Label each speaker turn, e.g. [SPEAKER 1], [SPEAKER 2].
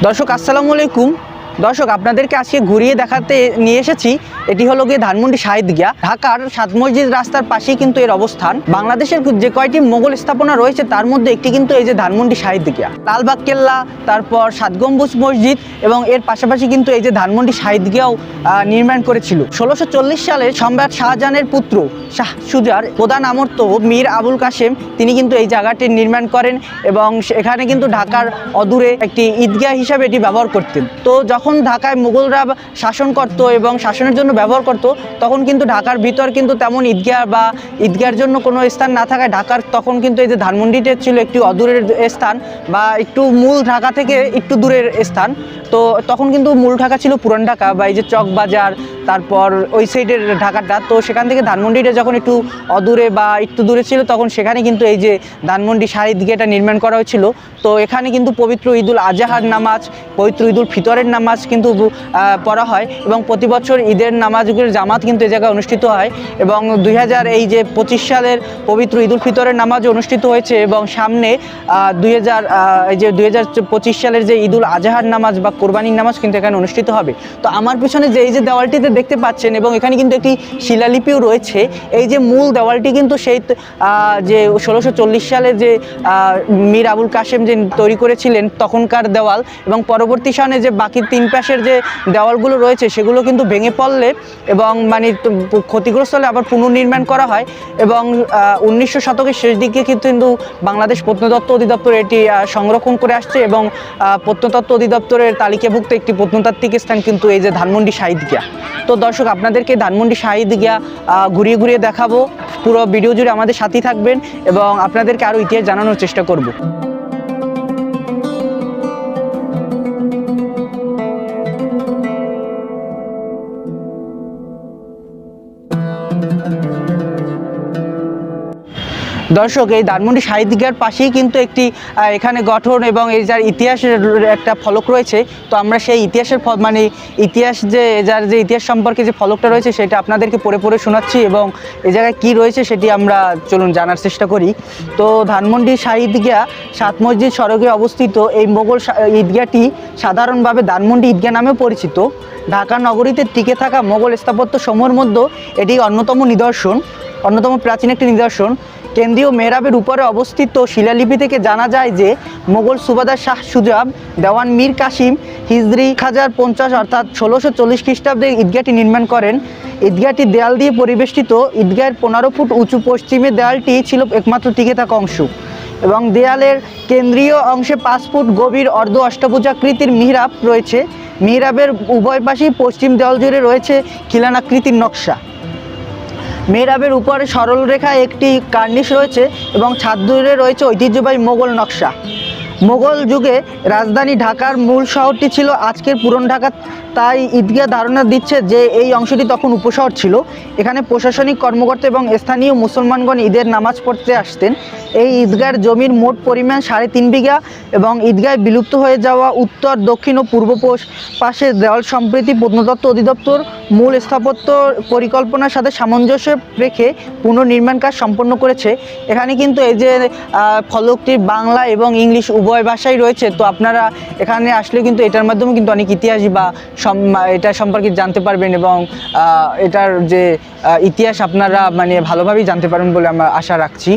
[SPEAKER 1] দর্শক আসসালামু আলাইকুম। দর্শক আপনাদেরকে আজকে ঘুরিয়ে দেখাতে নিয়ে এসেছি। এটি হলো গিয়ে ধানমন্ডি শাহিদগিয়া, ঢাকার সাত মসজিদ রাস্তার পাশেই কিন্তু এর অবস্থান। বাংলাদেশের যে কয়টি মোগল স্থাপনা রয়েছে তার মধ্যে একটি কিন্তু এই যে ধানমন্ডি শাহিদগিয়া। লালবাগ কেল্লা, তারপর সাত গম্বুজ মসজিদ এবং এর পাশাপাশি কিন্তু এই যে ধানমন্ডি শাহিদগিয়াও নির্মাণ করেছিল। 1640 সালে সম্রাট শাহজাহানের পুত্র শাহ সুজার প্রধান আমর্ত মীর আবুল কাশেম তিনি কিন্তু এই জায়গাটি নির্মাণ করেন এবং এখানে কিন্তু ঢাকার অদূরে একটি ঈদগাহ হিসাবে এটি ব্যবহার করতেন। তো যখন ঢাকায় মুঘলরা শাসন করত এবং শাসনের জন্য ব্যবহার করত, তখন কিন্তু ঢাকার ভিতর কিন্তু তেমন ঈদগাহ বা ঈদগাহের জন্য কোনো স্থান না থাকায় ঢাকার তখন কিন্তু এই যে ধানমন্ডিতে ছিল একটি অদূরের স্থান বা একটু মূল ঢাকা থেকে একটু দূরের স্থান। তো তখন কিন্তু মূল ঢাকা ছিল পুরান ঢাকা বা এই যে চক বাজার, তারপর ওই সাইডের ঢাকাটা। তো সেখান থেকে ধানমন্ডিটা যখন একটু অদূরে বা একটু দূরে ছিল তখন সেখানে কিন্তু এই যে ধানমন্ডি শাহিদগিয়াটা নির্মাণ করা হয়েছিল। তো এখানে কিন্তু পবিত্র ঈদুল আজহার নামাজ, পবিত্র ঈদুল ফিতরের নামাজ কিন্তু পড়া হয় এবং প্রতি বছর ঈদের নামাজগুলোর জামাত কিন্তু এই জায়গায় অনুষ্ঠিত হয় এবং 2025 সালের পবিত্র ঈদুল ফিতরের নামাজ অনুষ্ঠিত হয়েছে এবং সামনে 2025 সালের যে ঈদুল আজহার নামাজ বা কোরবানির নামাজ কিন্তু এখানে অনুষ্ঠিত হবে। তো আমার পিছনে যে এই যে দেওয়ালটিতে দেখতে পাচ্ছেন এবং এখানে কিন্তু একটি শিলালিপিও রয়েছে। এই যে মূল দেওয়ালটি কিন্তু সেই যে 1640 সালে যে মীর আবুল কাশেম যে তৈরি করেছিলেন তখনকার দেওয়াল এবং পরবর্তী সনে যে বাকি তিন পাশের যে দেওয়ালগুলো রয়েছে সেগুলো কিন্তু ভেঙে পড়লে এবং মানে ক্ষতিগ্রস্ত হলে আবার পুনর্নির্মাণ করা হয় এবং 1900 শতকের শেষ দিকে কিন্তু বাংলাদেশ প্রত্নতত্ত্ব অধিদপ্তর এটি সংরক্ষণ করে আসছে এবং প্রত্নতত্ত্ব অধিদপ্তরের তালিকাভুক্ত একটি প্রত্নতাত্ত্বিক স্থান কিন্তু এই যে ধানমন্ডি শাহিদগিয়া। তো দর্শক আপনাদেরকে ধানমন্ডি শাহিদগিয়া ঘুরিয়ে ঘুরিয়ে দেখাবো। পুরো ভিডিও জুড়ে আমাদের সাথেই থাকবেন এবং আপনাদেরকে আরও ইতিহাস জানানোর চেষ্টা করব। দর্শক এই ধানমন্ডি শাহিদগিয়ার পাশেই কিন্তু একটি এখানে গঠন এবং এই যার ইতিহাসের একটা ফলক রয়েছে। তো আমরা সেই ইতিহাসের ইতিহাস যে যার যে ইতিহাস সম্পর্কে যে ফলকটা রয়েছে সেটা আপনাদেরকে পড়ে পড়ে শোনাচ্ছি এবং এই জায়গায় কী রয়েছে সেটি আমরা চলুন জানার চেষ্টা করি। তো ধানমন্ডি শাহিদগিয়া সাত মসজিদ সড়কে অবস্থিত এই মোগল ঈদগাহটি সাধারণভাবে ধানমন্ডি ঈদগাহ নামেও পরিচিত। ঢাকা নগরীতে টিকে থাকা মোগল স্থাপত্য সমূহের মধ্যে এটি অন্যতম প্রাচীন একটি নিদর্শন। কেন্দ্রীয় মেহরাবের উপরে অবস্থিত শিলালিপি থেকে জানা যায় যে মোগল সুবাদার শাহ সুজা দেওয়ান মীর কাসিম হিজরি 1050 অর্থাৎ 1640 খ্রিস্টাব্দে ঈদগাহটি নির্মাণ করেন। ঈদগাহটি দেয়াল দিয়ে পরিবেষ্টিত। ঈদগাহের 15 ফুট উঁচু পশ্চিমের দেয়ালটি ছিল একমাত্র টিকে থাকা অংশ এবং দেয়ালের কেন্দ্রীয় অংশে 5 ফুট গভীর অর্ধ অষ্টভুজাকৃতির মিহরাব রয়েছে। মিহরাবের উভয় পাশেই পশ্চিম দেওয়াল জুড়ে রয়েছে খিলানাকৃতির নকশা। মেহরাবের উপরে সরল রেখা একটি কার্নিশ রয়েছে এবং ছাদ জুড়ে রয়েছে ঐতিহ্যবাহী মোগল নকশা। মোগল যুগে রাজধানী ঢাকার মূল শহরটি ছিল আজকের পুরন ঢাকা, তাই ঈদগাহ ধারণা দিচ্ছে যে এই অংশটি তখন উপশহর ছিল। এখানে প্রশাসনিক কর্মকর্তা এবং স্থানীয় মুসলমানগণ ঈদের নামাজ পড়তে আসতেন। এই ঈদগাহের জমির মোট পরিমাণ 3.5 বিঘা এবং ঈদগাহে বিলুপ্ত হয়ে যাওয়া উত্তর, দক্ষিণ ও পূর্ব পাশের দেওয়াল সম্প্রতি প্রত্নতত্ত্ব অধিদপ্তর মূল স্থাপত্য পরিকল্পনার সাথে সামঞ্জস্য রেখে পুনর্নির্মাণ কাজ সম্পন্ন করেছে। এখানে কিন্তু এই যে ফলকটি বাংলা এবং ইংলিশ উভয় ভাষাই রয়েছে। তো আপনারা এখানে আসলে কিন্তু এটার মাধ্যমে কিন্তু অনেক ইতিহাস বা এটা সম্পর্কে জানতে পারবেন এবং এটার যে ইতিহাস আপনারা ভালোভাবেই জানতে পারবেন বলে আমরা আশা রাখছি।